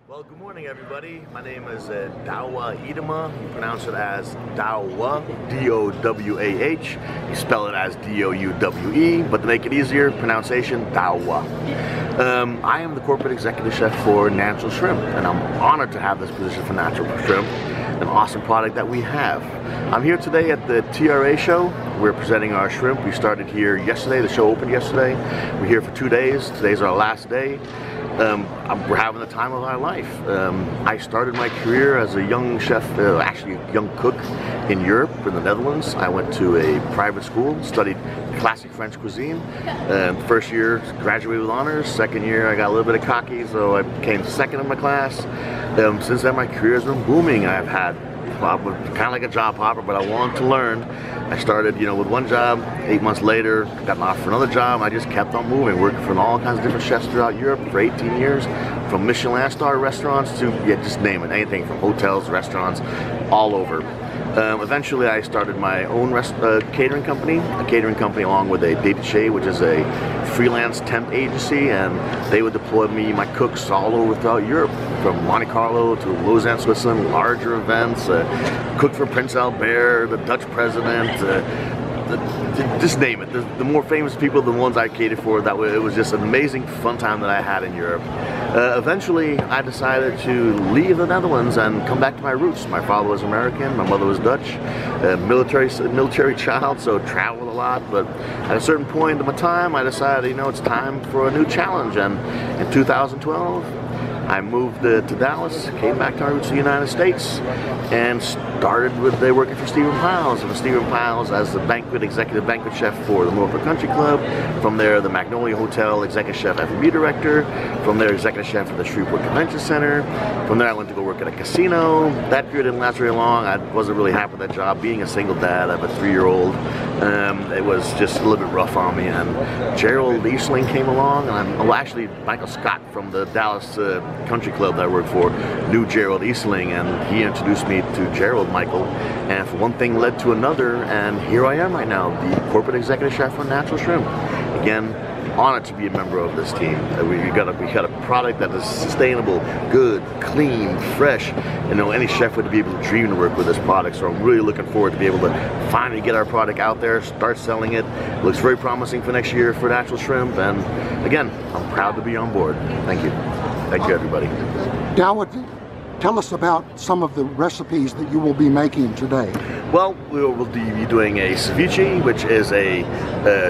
Well, good morning, everybody. My name is Dawah Idema. You pronounce it as Dawah, D-O-W-A-H. You spell it as D-O-U-W-E, but to make it easier, pronunciation, Dawah. I am the corporate executive chef for Natural Shrimp, and I'm honored to have this position for Natural Shrimp, an awesome product that we have. I'm here today at the TRA show. We're presenting our shrimp. We started here yesterday. The show opened yesterday. We're here for 2 days. Today's our last day. We're having the time of our life. I started my career as a young chef, actually a young cook in Europe, in the Netherlands. I went to a private school, studied classic French cuisine. First year, graduated with honors. Second year, I got a little bit of cocky, so I came second in my class. Since then, my career has been booming. I've had kind of like a job hopper, but I wanted to learn. I started, with one job. 8 months later, got an offer for another job. I just kept on moving, working for all kinds of different chefs throughout Europe for 18 years, from Michelin star restaurants to, just name it, anything from hotels, restaurants, all over. Eventually, I started my own catering company, along with a détaché, which is a freelance temp agency, and they would deploy me, my cooks, all over throughout Europe, from Monte Carlo to Lausanne, Switzerland, larger events, cooked for Prince Albert, the Dutch president, just name it. The more famous people, the ones I catered for. It was just an amazing, fun time that I had in Europe. Eventually, I decided to leave the Netherlands and come back to my roots. My father was American, my mother was Dutch, military child, so traveled a lot. But at a certain point in my time, I decided, it's time for a new challenge. And in 2012, I moved to Dallas, came back to my roots in the United States, and started with working for Stephen Piles. And Stephen Piles as the executive banquet chef for the Norfolk Country Club. From there, the Magnolia Hotel executive chef, F&B director. From there, executive chef for the Shreveport Convention Center. From there, I went to go work at a casino. That period didn't last very long. I wasn't really happy with that job. Being a single dad, I have a 3-year-old. It was just a little bit rough on me. And Gerald Eastling came along, and actually Michael Scott from the Dallas Country Club that I worked for knew Gerald Eastling, and he introduced me to Gerald Michael, and one thing led to another, and here I am right now, the corporate executive chef for Natural Shrimp. Again, honored to be a member of this team. We got a product that is sustainable, good, clean, fresh. Any chef would be able to dream to work with this product, so I'm really looking forward to be able to finally get our product out there, start selling it. It looks very promising for next year for Natural Shrimp, and again, I'm proud to be on board. Thank you. Thank you, everybody. Dawah, tell us about some of the recipes that you will be making today. Well, we will be doing a ceviche, which is a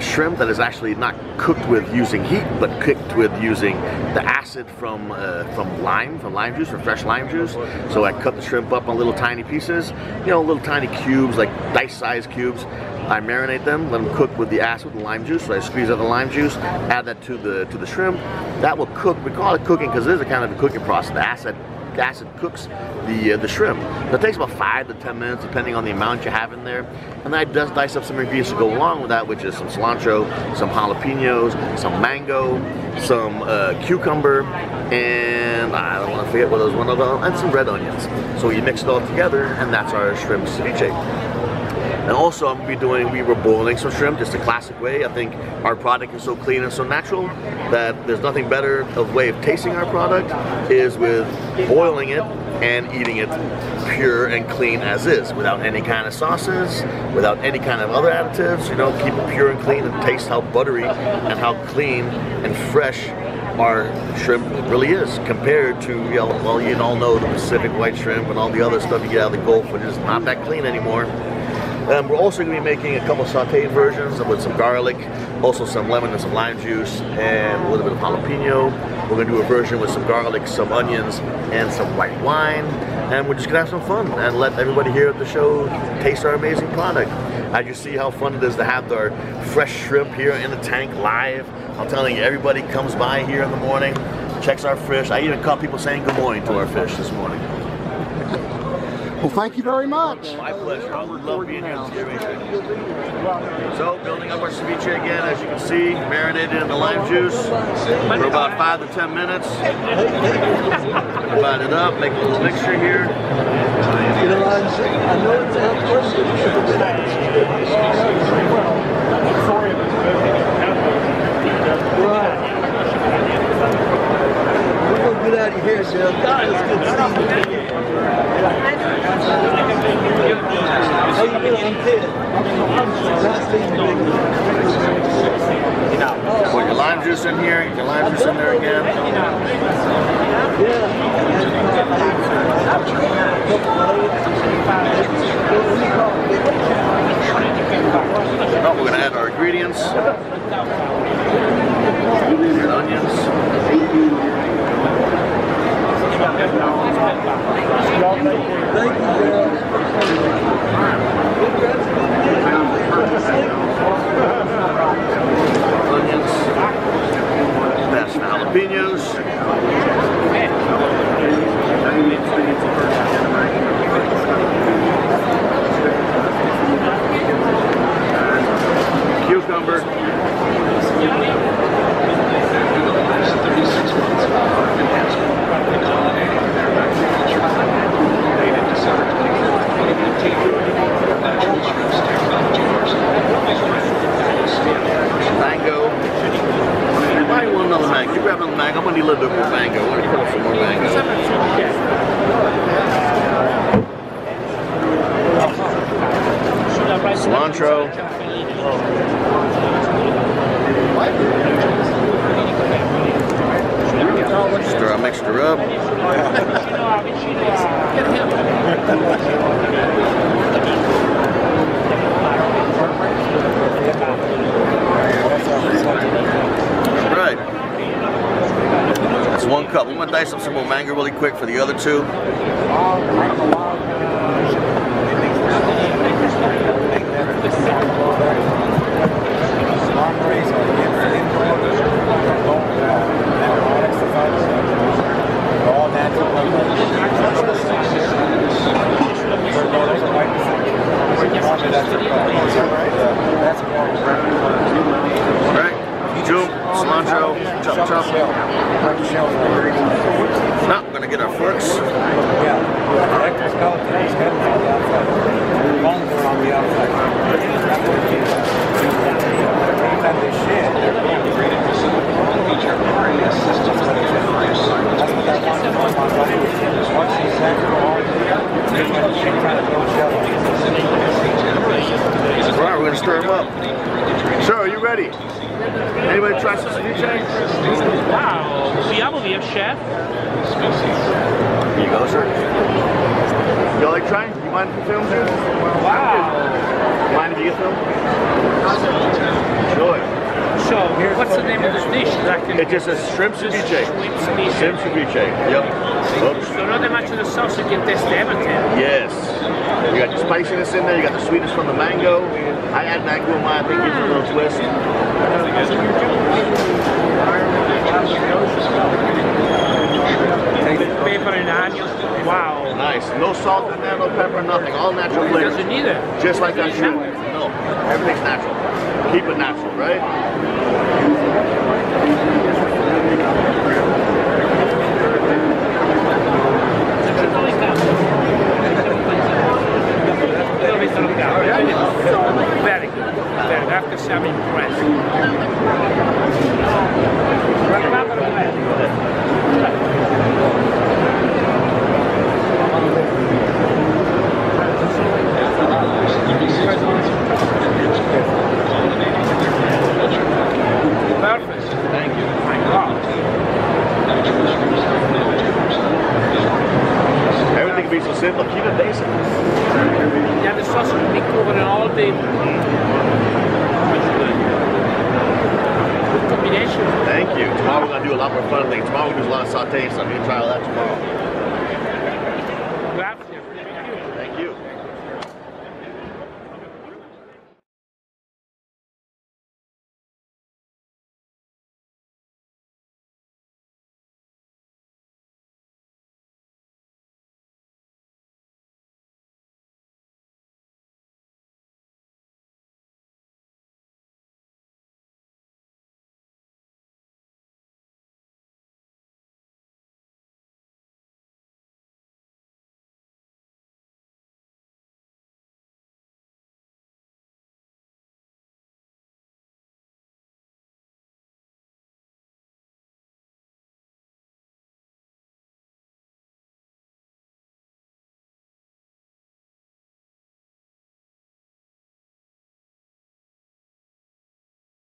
shrimp that is actually not cooked with using heat, but cooked with using the acid from lime juice, from fresh lime juice. So I cut the shrimp up in little tiny pieces, little tiny cubes, like dice-sized cubes. I marinate them, let them cook with the acid, with the lime juice. So I squeeze out the lime juice, add that to the shrimp. That will cook. We call it cooking because it is a kind of a cooking process. The acid cooks the shrimp. It takes about 5 to 10 minutes, depending on the amount you have in there. And then I just dice up some ingredients to go along with that, which is some cilantro, some jalapenos, some mango, some cucumber, and I don't want to forget what those one of them, and some red onions. So you mix it all together, and that's our shrimp ceviche. And also I'm going to be we were boiling some shrimp, just a classic way. I think our product is so clean and so natural that there's nothing better of way of tasting our product is with boiling it and eating it pure and clean as is, without any kind of sauces, without any kind of other additives. Keep it pure and clean and taste how buttery and how clean and fresh our shrimp really is compared to, well, you all know the Pacific white shrimp and all the other stuff you get out of the Gulf, which is not that clean anymore. We're also going to be making a couple sauteed versions with some garlic, also some lemon and some lime juice, and a little bit of jalapeno. We're going to do a version with some garlic, some onions, and some white wine. And we're just going to have some fun and let everybody here at the show taste our amazing product. As you see how fun it is to have our fresh shrimp here in the tank live. I'm telling you, everybody comes by here in the morning, checks our fish. I even caught people saying good morning to our fish this morning. Well, thank you very much. My pleasure. I would love being here at the So, building up our ceviche again, as you can see, marinated in the lime juice for about 5 to 10 minutes. Divide it up, make a little mixture here. Get out of here, Sam. lime juice in here. Get your lime juice in there again. Now we're going to add our ingredients. And onions. Onions. That's some jalapenos. Cucumber. Mango. You might want another mango. You grab another mango. I'm gonna need a little bit more mango. Let me put some more mango. Cilantro. Stir our mixture up. Right. That's 1 cup. I'm gonna dice up some more mango really quick for the other 2. Right. June, cilantro, chop chop. Now we're gonna get our forks. Alright, we're gonna stir them up. Sir, are you ready? Anybody try some ceviche? Wow, vogliamo via, chef? Here you go, sir. You like trying? You mind if we film you? Wow. Mind if you get filmed? Enjoy. So, what's the name of this dish? It just says shrimp ceviche. Shrimp ceviche. Shrimp ceviche. Yep. Oops. So not that much of the sauce you can taste everything. Yes. You got the spiciness in there, you got the sweetness from the mango. I add mango in mine, I think it gives it a little twist. Pepper and onions. Wow. Nice. No salt in there, no pepper, nothing. All natural flavors. Doesn't need it. Just like that shrimp. No. Everything's natural. Keep it natural, right? Very good. Very good. After some impressed. Perfect. Thank you. My God. Everything can be so simple. Keep it basic. Yeah, the sauce will be covered in all the good combination. Thank you. Tomorrow we're going to do a lot more fun things. Tomorrow we're going to do a lot of sauteing stuff. You can try all that tomorrow.